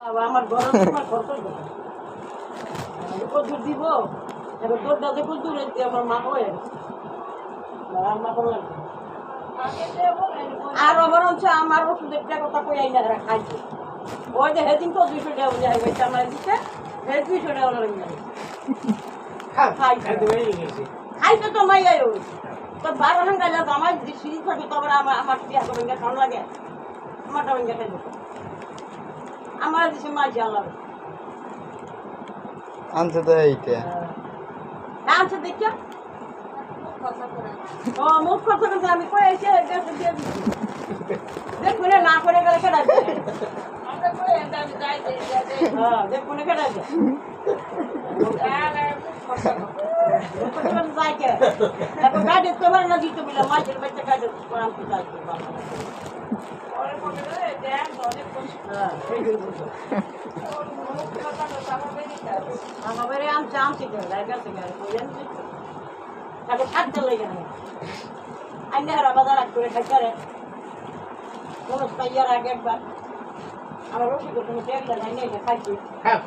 আমার ঘর তোমার খরচ কত দিব এবার তোর দাদা কত দূরে দিয়ে আমার মা হয়ে মা করে আর আবার হচ্ছে আমার ওষুধের কথা কই আইনা খাইছে ওই যে হেদিন তো 200 টাকা বুঝাই হয়েছে আমার দিচ্ছে হে 200 টাকা লাগে খাইতে তো মাইয়াই ওই তো 12 ঘন্টা যা আমার সিঁড়ি থাকে তো আবার আমার বিয়া করবেন খাওয়া লাগে আমারটা ভেঙে খাইব আমার দেশে মাছ আল্লাহ আনছে তো এইটা আনছে দেখিয়া ও মুখ কথা কথা আমি কই এসে গেছে দিয়ে দিচ্ছি দেখুন না করে গেলে কেডা দিবে আমরা কই আমি যাই হ্যাঁ দেখুন কেডা দিবে যাই কে এখন গাড়ি তোমার না দিতে বলে মাছের বাচ্চা গাড়ি কোরআন তো যাই ওরে পড়ে রে দেন অনেক কষ্ট হ্যাঁ আমার বেরে আমছে গেছে গেছে তাকে খাদ্য লেগে না আইনারা বাজার করে খাইতে কোনো তাইয়ার আগে একবার আমার রসি করতে তেল নাই নেই খাইছি হ্যাঁ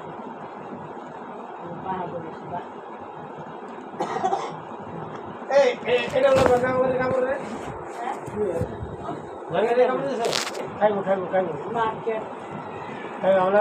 এই এটা হলো কাম করে হ্যাঁ খাইবো মার্কেট আমরা